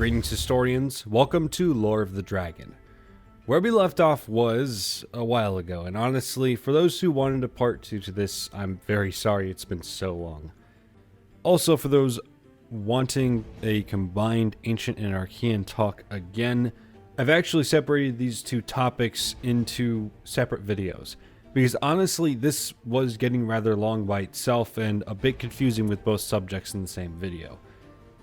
Greetings historians, welcome to Lore of the Dragon. Where we left off was a while ago, and honestly, for those who wanted a part 2 to this, I'm very sorry it's been so long. Also, for those wanting a combined Ancient and Archean talk again, I've actually separated these two topics into separate videos, because honestly, this was getting rather long by itself and a bit confusing with both subjects in the same video.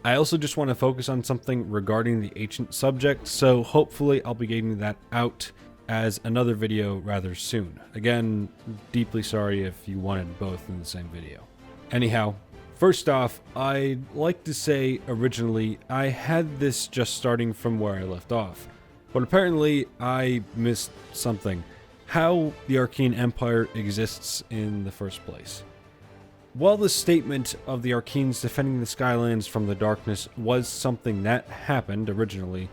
I also just want to focus on something regarding the ancient subject, so hopefully I'll be getting that out as another video rather soon. Again, deeply sorry if you wanted both in the same video. Anyhow, first off, I'd like to say originally I had this just starting from where I left off, but apparently I missed something. How the Arkeyans Empire exists in the first place. While the statement of the Arkeyans defending the Skylands from the darkness was something that happened originally,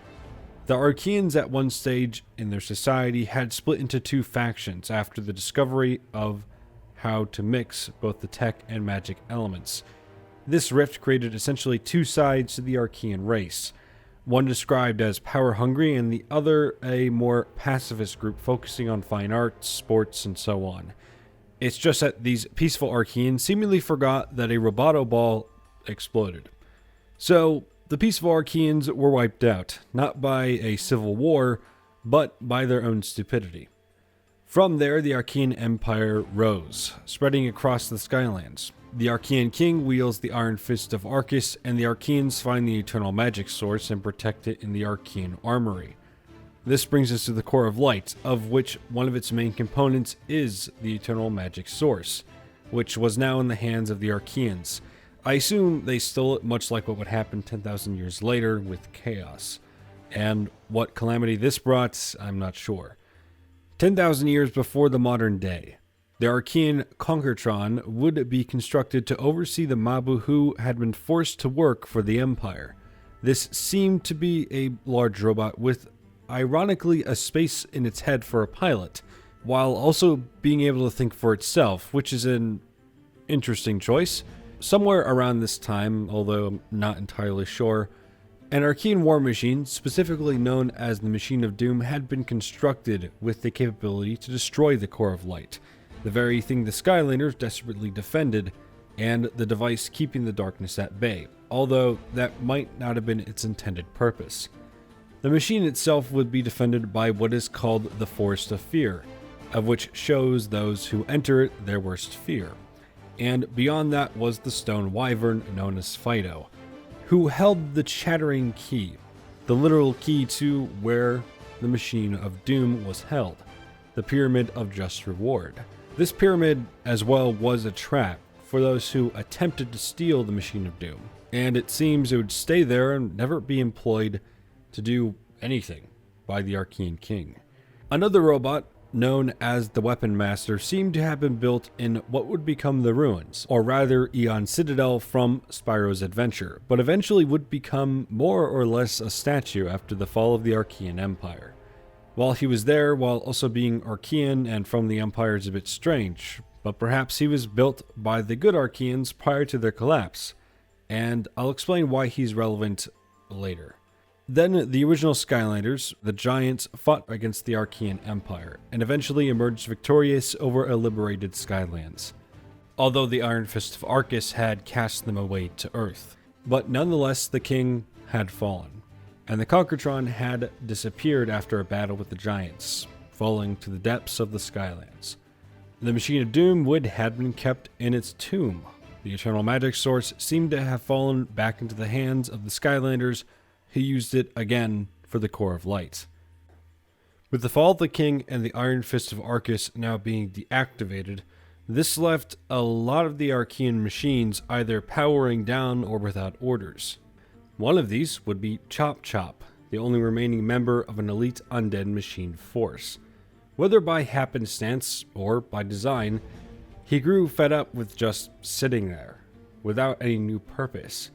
the Arkeyans at one stage in their society had split into two factions after the discovery of how to mix both the tech and magic elements. This rift created essentially two sides to the Archean race, one described as power-hungry and the other a more pacifist group focusing on fine arts, sports, and so on. It's just that these peaceful Arkeyans seemingly forgot that a Roboto ball exploded. So, the peaceful Arkeyans were wiped out, not by a civil war, but by their own stupidity. From there, the Archean Empire rose, spreading across the Skylands. The Archean king wields the Iron Fist of Arceus, and the Arkeyans find the eternal magic source and protect it in the Archean armory. This brings us to the Core of Light, of which one of its main components is the eternal magic source, which was now in the hands of the Arkeyans. I assume they stole it much like what would happen 10,000 years later with chaos. And what calamity this brought, I'm not sure. 10,000 years before the modern day, the Archean Conquertron would be constructed to oversee the Mabu who had been forced to work for the Empire. This seemed to be a large robot with ironically a space in its head for a pilot, while also being able to think for itself, which is an interesting choice. Somewhere around this time, although I'm not entirely sure, an Archean war machine, specifically known as the Machine of Doom, had been constructed with the capability to destroy the Core of Light, the very thing the Skylanders desperately defended, and the device keeping the darkness at bay, although that might not have been its intended purpose. The machine itself would be defended by what is called the Forest of Fear, of which shows those who enter it their worst fear. And beyond that was the stone wyvern known as Fido, who held the chattering key, the literal key to where the Machine of Doom was held, the Pyramid of Just Reward. This pyramid as well was a trap for those who attempted to steal the Machine of Doom, and it seems it would stay there and never be employed to do anything by the Archean king. Another robot, known as the Weapon Master, seemed to have been built in what would become the ruins, or rather Aeon Citadel from Spyro's Adventure, but eventually would become more or less a statue after the fall of the Archean Empire. While he was there, while also being Archean and from the Empire is a bit strange, but perhaps he was built by the good Arkeyans prior to their collapse, and I'll explain why he's relevant later. Then the original Skylanders, the giants, fought against the Archean Empire, and eventually emerged victorious over a liberated Skylands, although the Iron Fist of Arceus had cast them away to Earth. But nonetheless, the king had fallen, and the Conquertron had disappeared after a battle with the giants, falling to the depths of the Skylands. The Machine of Doom had been kept in its tomb. The eternal magic source seemed to have fallen back into the hands of the Skylanders, who used it again for the Core of Light. With the fall of the king and the Iron Fist of Arceus now being deactivated, this left a lot of the Archean machines either powering down or without orders. One of these would be Chop Chop, the only remaining member of an elite undead machine force. Whether by happenstance or by design, he grew fed up with just sitting there, without any new purpose.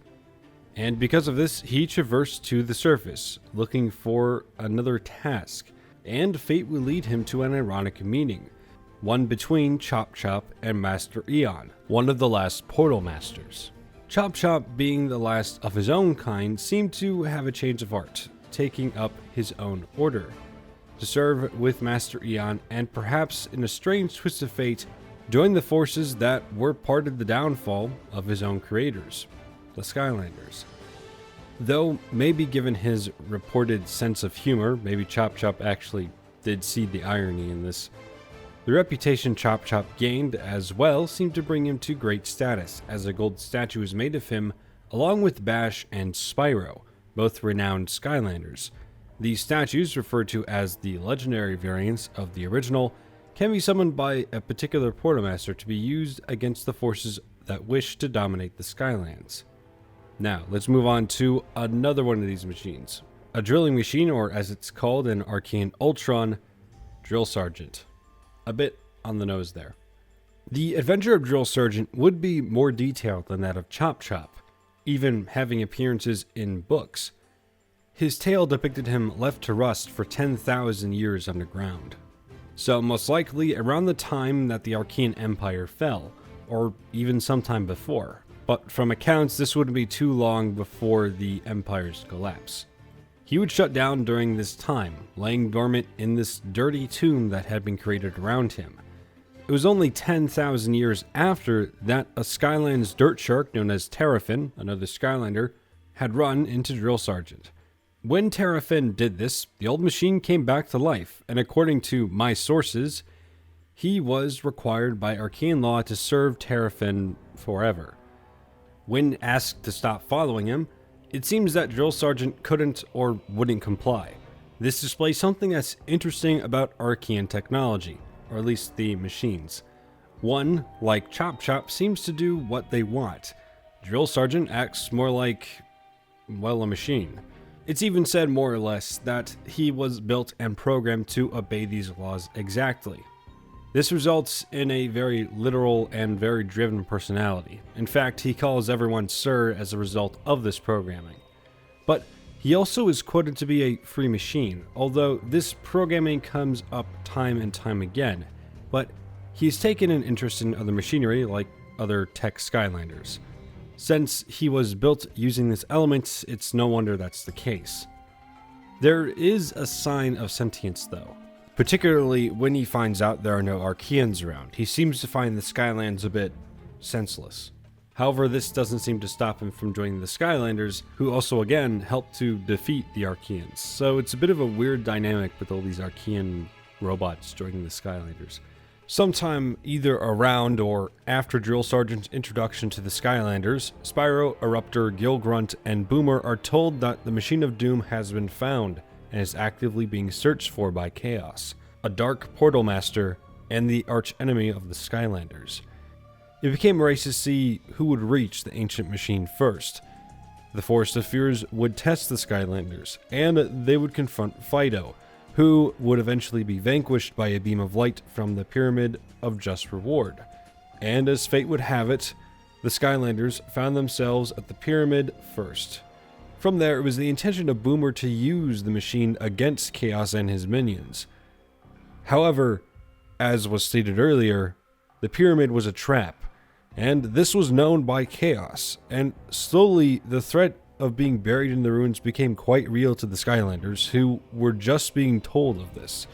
And because of this, he traversed to the surface, looking for another task, and fate would lead him to an ironic meeting, one between Chop Chop and Master Aeon, one of the last Portal Masters. Chop Chop, being the last of his own kind, seemed to have a change of heart, taking up his own order to serve with Master Eon, and perhaps in a strange twist of fate, join the forces that were part of the downfall of his own creators, the Skylanders. Though maybe given his reported sense of humor, maybe Chop Chop actually did see the irony in this. The reputation Chop Chop gained as well seemed to bring him to great status, as a gold statue was made of him along with Bash and Spyro, both renowned Skylanders. These statues, referred to as the legendary variants of the original, can be summoned by a particular Portal to be used against the forces that wish to dominate the Skylands. Now, let's move on to another one of these machines. A drilling machine, or as it's called in Arkeyan Ultron, Drill Sergeant. A bit on the nose there. The adventure of Drill Sergeant would be more detailed than that of Chop Chop, even having appearances in books. His tale depicted him left to rust for 10,000 years underground. So most likely around the time that the Arkeyans Empire fell, or even sometime before. But from accounts, this wouldn't be too long before the Empire's collapse. He would shut down during this time, laying dormant in this dirty tomb that had been created around him. It was only 10,000 years after that a Skylands dirt shark known as Terrafin, another Skylander, had run into Drill Sergeant. When Terrafin did this, the old machine came back to life, and according to my sources, he was required by Arkeyan law to serve Terrafin forever. When asked to stop following him, it seems that Drill Sergeant couldn't or wouldn't comply. This displays something that's interesting about Arkeyan technology, or at least the machines. One, like Chop Chop, seems to do what they want. Drill Sergeant acts more like, well, a machine. It's even said more or less that he was built and programmed to obey these laws exactly. This results in a very literal and very driven personality. In fact, he calls everyone sir as a result of this programming. But he also is quoted to be a free machine, although this programming comes up time and time again. But he's taken an interest in other machinery like other tech Skylanders. Since he was built using this element, it's no wonder that's the case. There is a sign of sentience though. Particularly when he finds out there are no Arkeyans around. He seems to find the Skylands a bit senseless. However, this doesn't seem to stop him from joining the Skylanders, who also again helped to defeat the Arkeyans. So it's a bit of a weird dynamic with all these Arkeyan robots joining the Skylanders. Sometime either around or after Drill Sergeant's introduction to the Skylanders, Spyro, Eruptor, Gilgrunt, and Boomer are told that the Machine of Doom has been found and is actively being searched for by Chaos, a dark portal master and the arch-enemy of the Skylanders. It became a race to see who would reach the ancient machine first. The Forest of Fears would test the Skylanders, and they would confront Fido, who would eventually be vanquished by a beam of light from the Pyramid of Just Reward. And as fate would have it, the Skylanders found themselves at the Pyramid first. From there, it was the intention of Boomer to use the machine against Chaos and his minions. However, as was stated earlier, the Pyramid was a trap, and this was known by Chaos, and slowly the threat of being buried in the ruins became quite real to the Skylanders, who were just being told of this.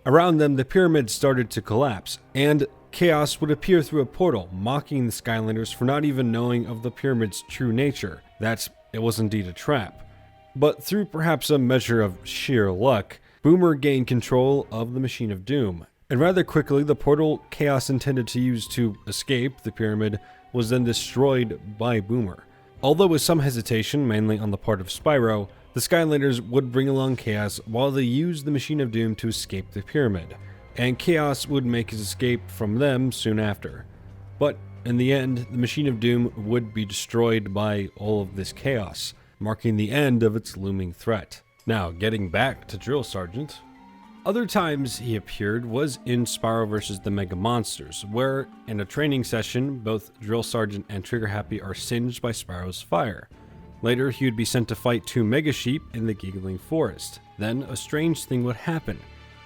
Around them, the pyramid started to collapse, and Chaos would appear through a portal, mocking the Skylanders for not even knowing of the pyramid's true nature, that it was indeed a trap. But through perhaps a measure of sheer luck, Boomer gained control of the Machine of Doom, and rather quickly the portal Chaos intended to use to escape the pyramid was then destroyed by Boomer. Although with some hesitation, mainly on the part of Spyro, the Skylanders would bring along Chaos while they used the Machine of Doom to escape the pyramid, and Chaos would make his escape from them soon after. But in the end, the Machine of Doom would be destroyed by all of this chaos, marking the end of its looming threat. Now, getting back to Drill Sergeant, other times he appeared was in Spyro vs. the Mega Monsters, where, in a training session, both Drill Sergeant and Trigger Happy are singed by Spyro's fire. Later, he would be sent to fight two Mega Sheep in the Giggling Forest. Then, a strange thing would happen.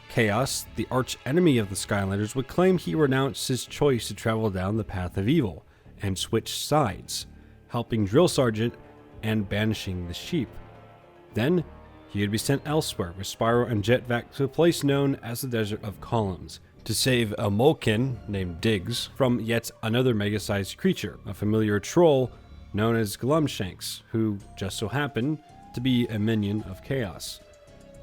Chaos, the arch-enemy of the Skylanders, would claim he renounced his choice to travel down the path of evil, and switch sides. helping Drill Sergeant and banishing the sheep. Then, he would be sent elsewhere with Spyro and Jetvac to a place known as the Desert of Columns to save a Molkin named Diggs from yet another mega-sized creature, a familiar troll known as Glumshanks, who just so happened to be a minion of Chaos.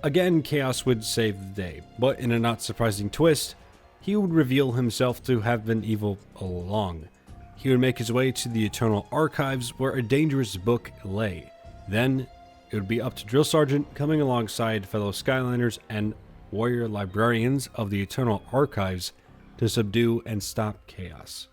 Again, Chaos would save the day, but in a not surprising twist, he would reveal himself to have been evil all along. He would make his way to the Eternal Archives where a dangerous book lay. Then, it would be up to Drill Sergeant coming alongside fellow Skylanders and warrior librarians of the Eternal Archives to subdue and stop Chaos.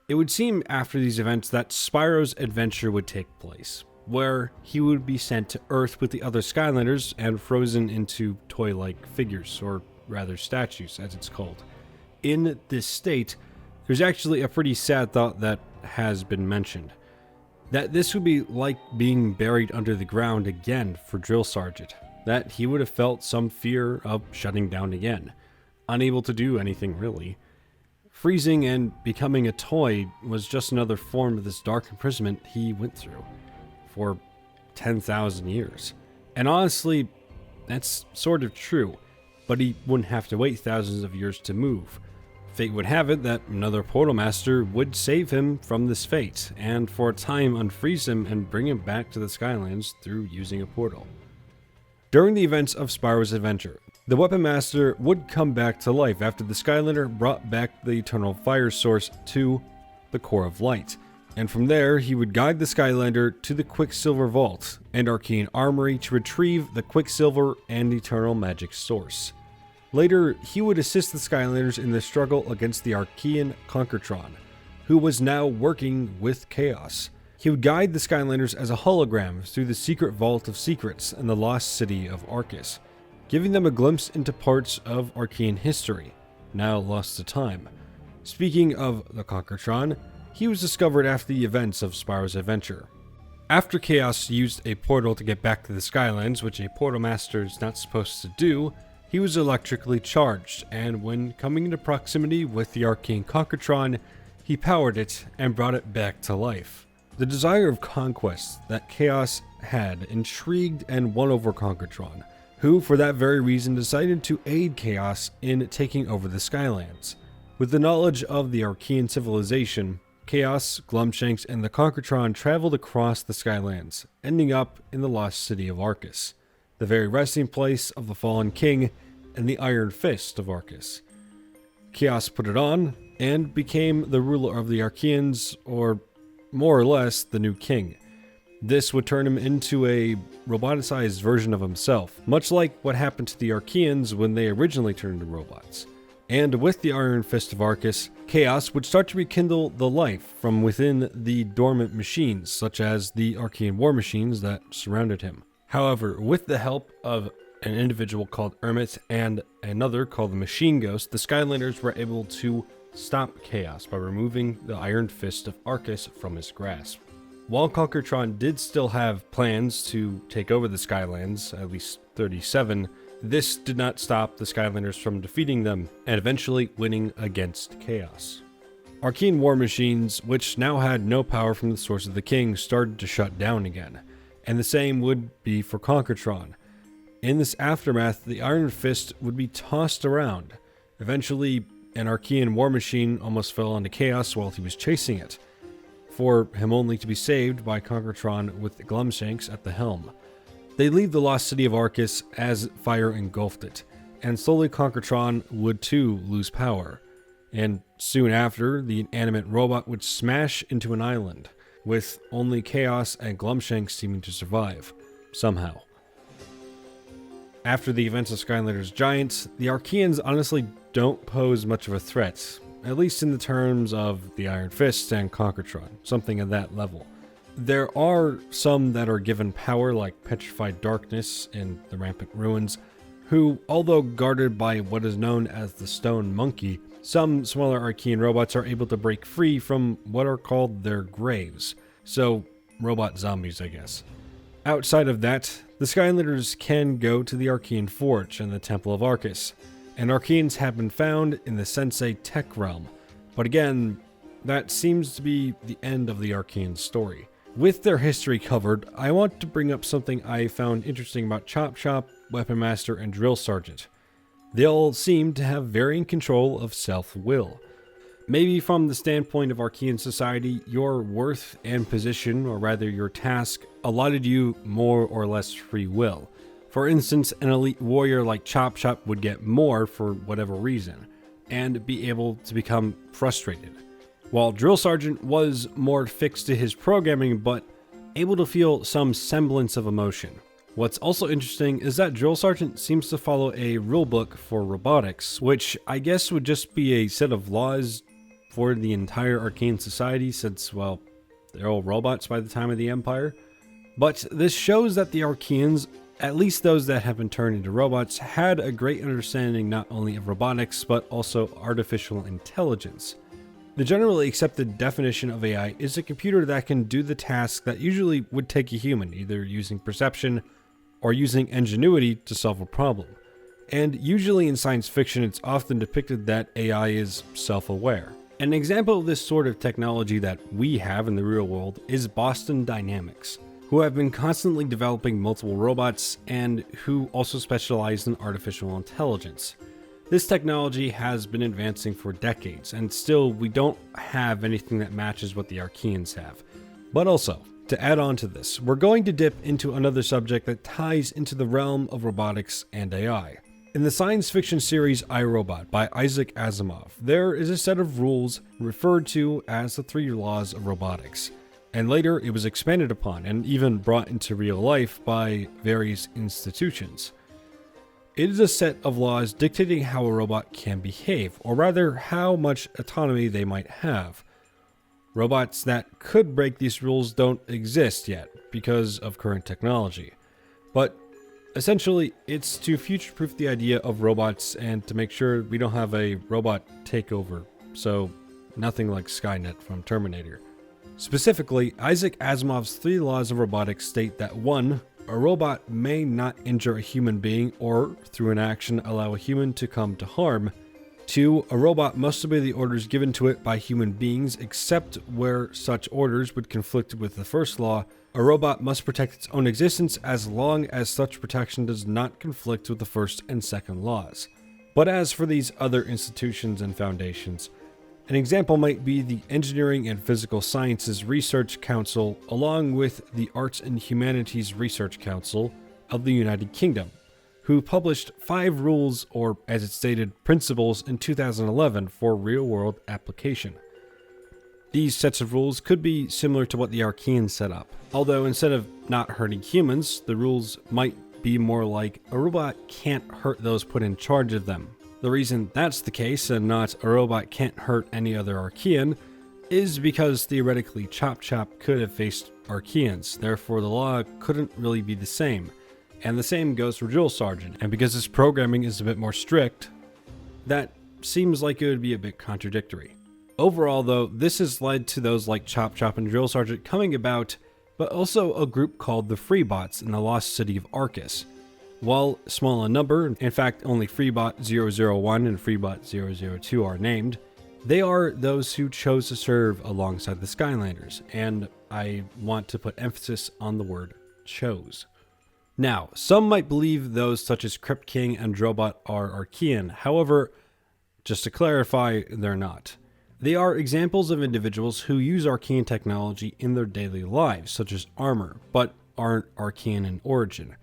It would seem after these events that Spyro's adventure would take place, where he would be sent to Earth with the other Skylanders and frozen into toy-like figures, or rather statues as it's called. In this state, there's actually a pretty sad thought that has been mentioned. That this would be like being buried under the ground again for Drill Sergeant. That he would have felt some fear of shutting down again, unable to do anything really. Freezing and becoming a toy was just another form of this dark imprisonment he went through for 10,000 years. And honestly, that's sort of true, but he wouldn't have to wait thousands of years to move. Fate would have it that another Portal Master would save him from this fate, and for a time unfreeze him and bring him back to the Skylands through using a portal. During the events of Spyro's adventure, the Weapon Master would come back to life after the Skylander brought back the Eternal Fire Source to the Core of Light, and from there he would guide the Skylander to the Quicksilver Vault and Arkeyan Armory to retrieve the Quicksilver and Eternal Magic Source. Later, he would assist the Skylanders in the struggle against the Arkeyan Conquertron, who was now working with Chaos. He would guide the Skylanders as a hologram through the secret Vault of Secrets in the lost city of Arcus, giving them a glimpse into parts of Arkeyan history, now lost to time. Speaking of the Conquertron, he was discovered after the events of Spyro's adventure. After Chaos used a portal to get back to the Skylands, which a Portal Master is not supposed to do, he was electrically charged, and when coming into proximity with the Arkeyan Conquertron, he powered it and brought it back to life. The desire of conquest that Chaos had intrigued and won over Conquertron, who for that very reason decided to aid Chaos in taking over the Skylands. With the knowledge of the Arkeyan civilization, Chaos, Glumshanks, and the Conquertron traveled across the Skylands, ending up in the lost city of Arcus, the very resting place of the fallen king and the Iron Fist of Arcus. Chaos put it on and became the ruler of the Arkeyans, or more or less the new king. This would turn him into a roboticized version of himself, much like what happened to the Arkeyans when they originally turned into robots. And with the Iron Fist of Arcus, Chaos would start to rekindle the life from within the dormant machines, such as the Arkeyan war machines that surrounded him. However, with the help of an individual called Ermit and another called the Machine Ghost, the Skylanders were able to stop Chaos by removing the Iron Fist of Arcus from his grasp. While Conquertron did still have plans to take over the Skylands, at least 37, this did not stop the Skylanders from defeating them and eventually winning against Chaos. Arkeyan war machines, which now had no power from the source of the king, started to shut down again, and the same would be for Conquertron. In this aftermath, the Iron Fist would be tossed around. Eventually, an Arkeyan war machine almost fell onto Chaos while he was chasing it, for him only to be saved by Conquertron with Glumshanks at the helm. They leave the lost city of Arcus as fire engulfed it, and slowly Conquertron would too lose power, and soon after, the inanimate robot would smash into an island, with only Chaos and Glumshanks seeming to survive, somehow. After the events of Skylanders Giants, the Arkeyans honestly don't pose much of a threat, at least in the terms of the Iron Fist and Conquertron, something at that level. There are some that are given power, like Petrified Darkness in the Rampant Ruins, who, although guarded by what is known as the Stone Monkey, some smaller Arkeyan robots are able to break free from what are called their graves. So, robot zombies, I guess. Outside of that, the Skylanders can go to the Arkeyan Forge and the Temple of Arcus, and Arkeyans have been found in the Sensei Tech realm. But again, that seems to be the end of the Arkeyans story. With their history covered, I want to bring up something I found interesting about Chop Chop, Weapon Master, and Drill Sergeant. They all seem to have varying control of self-will. Maybe from the standpoint of Arkeyan society, your worth and position, or rather your task, allotted you more or less free will. For instance, an elite warrior like Chop Chop would get more for whatever reason, and be able to become frustrated. While Drill Sergeant was more fixed to his programming, but able to feel some semblance of emotion. What's also interesting is that Drill Sergeant seems to follow a rulebook for robotics, which I guess would just be a set of laws for the entire Arkeyans society since, well, they're all robots by the time of the Empire. But this shows that the Arkeyans, at least those that have been turned into robots, had a great understanding not only of robotics, but also artificial intelligence. The generally accepted definition of AI is a computer that can do the task that usually would take a human, either using perception or using ingenuity to solve a problem. And usually in science fiction, it's often depicted that AI is self-aware. An example of this sort of technology that we have in the real world is Boston Dynamics, who have been constantly developing multiple robots and who also specialize in artificial intelligence. This technology has been advancing for decades, and still we don't have anything that matches what the Arkeyans have. But also, to add on to this, we're going to dip into another subject that ties into the realm of robotics and AI. In the science fiction series I, Robot by Isaac Asimov, there is a set of rules referred to as the 3 laws of robotics, and later it was expanded upon and even brought into real life by various institutions. It is a set of laws dictating how a robot can behave, or rather how much autonomy they might have. Robots that could break these rules don't exist yet because of current technology, but essentially it's to future-proof the idea of robots and to make sure we don't have a robot takeover, so nothing like Skynet from Terminator. Specifically, Isaac Asimov's 3 laws of robotics state that 1. A robot may not injure a human being or, through an action, allow a human to come to harm. 2. A robot must obey the orders given to it by human beings except where such orders would conflict with the first law. A robot must protect its own existence as long as such protection does not conflict with the first and second laws. But as for these other institutions and foundations, an example might be the Engineering and Physical Sciences Research Council, along with the Arts and Humanities Research Council of the United Kingdom, who published 5 rules, or as it stated, principles in 2011 for real-world application. These sets of rules could be similar to what the Arkeyans set up, although instead of not hurting humans, the rules might be more like a robot can't hurt those put in charge of them. The reason that's the case and not a robot can't hurt any other Arkeyan is because theoretically Chop Chop could have faced Arkeyans, therefore the law couldn't really be the same. And the same goes for Drill Sergeant, and because his programming is a bit more strict, that seems like it would be a bit contradictory. Overall though, this has led to those like Chop Chop and Drill Sergeant coming about, but also a group called the Freebots in the lost city of Arcus. While small in number, in fact only Freebot 001 and Freebot 002 are named, they are those who chose to serve alongside the Skylanders, and I want to put emphasis on the word chose. Now, some might believe those such as Crypt King and Drobot are Arkeyan, however, just to clarify, they're not. They are examples of individuals who use Arkeyan technology in their daily lives, such as armor, but aren't Arkeyan in origin.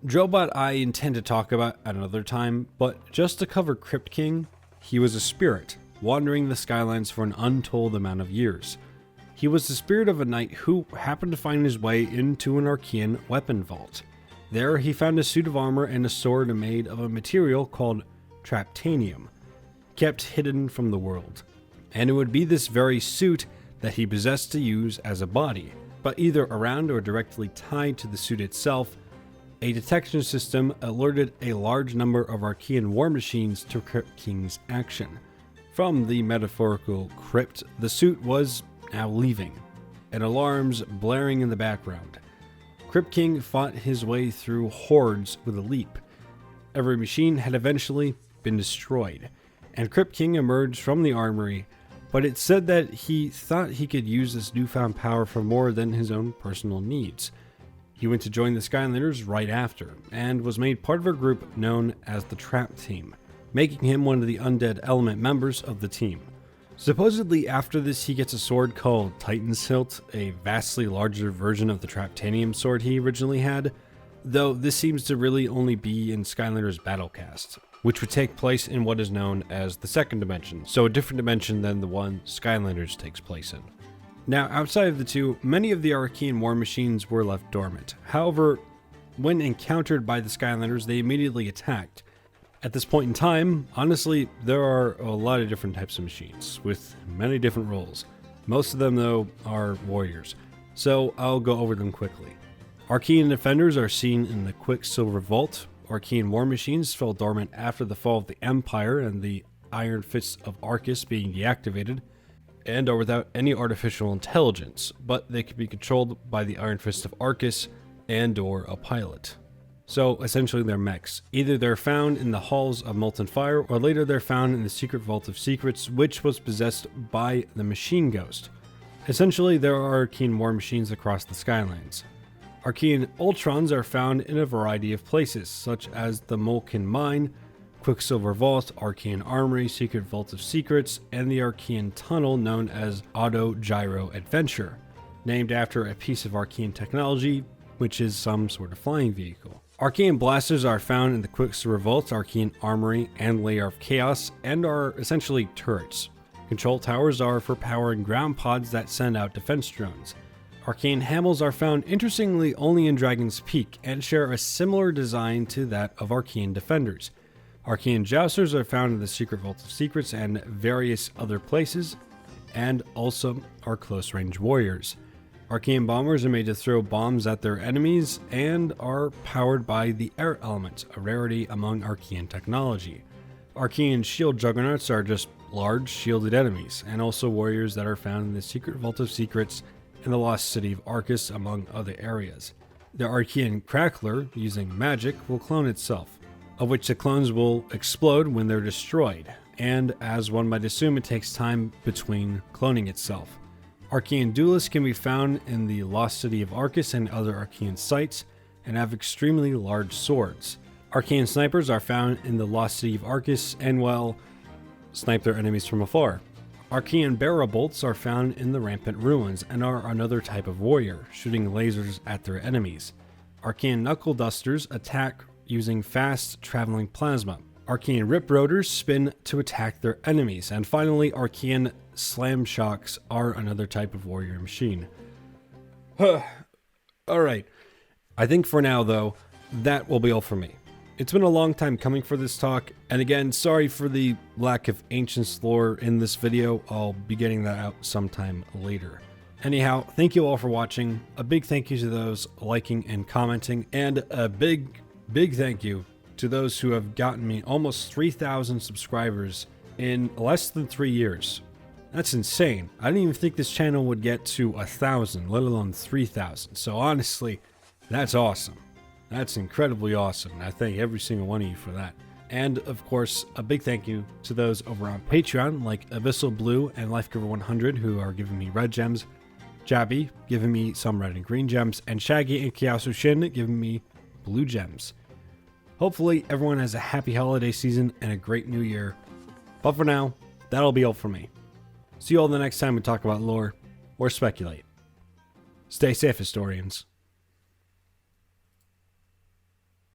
Drobot I intend to talk about at another time, but just to cover Crypt King, he was a spirit, wandering the Skylands for an untold amount of years. He was the spirit of a knight who happened to find his way into an Arkeyan weapon vault. There he found a suit of armor and a sword made of a material called traptanium, kept hidden from the world. And it would be this very suit that he possessed to use as a body, but either around or directly tied to the suit itself. A detection system alerted a large number of Arkeyan war machines to Crypt King's action. From the metaphorical crypt, the suit was now leaving, and alarms blaring in the background. Crypt King fought his way through hordes with a leap. Every machine had eventually been destroyed, and Crypt King emerged from the armory, but it said that he thought he could use this newfound power for more than his own personal needs. He went to join the Skylanders right after, and was made part of a group known as the Trap Team, making him one of the undead element members of the team. Supposedly after this he gets a sword called Titan's Hilt, a vastly larger version of the Traptanium sword he originally had, though this seems to really only be in Skylanders Battlecast, which would take place in what is known as the second dimension, so a different dimension than the one Skylanders takes place in. Now, outside of the two, many of the Arkeyan war machines were left dormant. However, when encountered by the Skylanders, they immediately attacked. At this point in time, honestly, there are a lot of different types of machines, with many different roles. Most of them, though, are warriors, so I'll go over them quickly. Arkeyan defenders are seen in the Quicksilver Vault. Arkeyan war machines fell dormant after the fall of the Empire and the Iron Fists of Arcus being deactivated, and are without any artificial intelligence, but they can be controlled by the Iron Fist of Arcus and/or a pilot. So essentially they're mechs. Either they're found in the halls of Molten Fire, or later they're found in the Secret Vault of Secrets, which was possessed by the Machine Ghost. Essentially, there are Arkeyan war machines across the Skylands. Arkeyan Ultrons are found in a variety of places, such as the Molten Mine, Quicksilver Vault, Arkeyan Armory, Secret Vault of Secrets, and the Arkeyan Tunnel known as Auto Gyro Adventure, named after a piece of Arkeyan technology, which is some sort of flying vehicle. Arkeyan blasters are found in the Quicksilver Vault, Arkeyan Armory, and Lair of Chaos, and are essentially turrets. Control towers are for powering ground pods that send out defense drones. Arkeyan Hammels are found interestingly only in Dragon's Peak, and share a similar design to that of Arkeyan defenders. Arkeyan Jousters are found in the Secret Vault of Secrets and various other places, and also are close-range warriors. Arkeyan bombers are made to throw bombs at their enemies and are powered by the air element, a rarity among Arkeyan technology. Arkeyan shield juggernauts are just large shielded enemies, and also warriors that are found in the Secret Vault of Secrets and the Lost City of Arcus, among other areas. The Arkeyan Crackler, using magic, will clone itself, of which the clones will explode when they're destroyed, and as one might assume, it takes time between cloning itself. Arkeyan duelists can be found in the Lost City of Arcus and other Arkeyan sites, and have extremely large swords. Arkeyan snipers are found in the Lost City of Arcus and, well, snipe their enemies from afar. Arkeyan barrel bolts are found in the Rampant Ruins and are another type of warrior, shooting lasers at their enemies. Arkeyan knuckle dusters attack using fast traveling plasma. Arkeyan rip rotors spin to attack their enemies, and finally Arkeyan slam shocks are another type of warrior machine. Alright, I think for now though, that will be all for me. It's been a long time coming for this talk, and again, sorry for the lack of Ancients lore in this video. I'll be getting that out sometime later. Anyhow, thank you all for watching. A big thank you to those liking and commenting, and a big thank you to those who have gotten me almost 3,000 subscribers in less than 3 years. That's insane. I didn't even think this channel would get to 1,000, let alone 3,000. So honestly, that's awesome. That's incredibly awesome, and I thank every single one of you for that. And of course, a big thank you to those over on Patreon, like Abyssal Blue and Lifegiver100, who are giving me red gems, Jabby giving me some red and green gems, and Shaggy and Kiasu Shin giving me blue gems. Hopefully everyone has a happy holiday season and a great new year. But for now, that'll be all for me. See you all the next time we talk about lore or speculate. Stay safe, historians.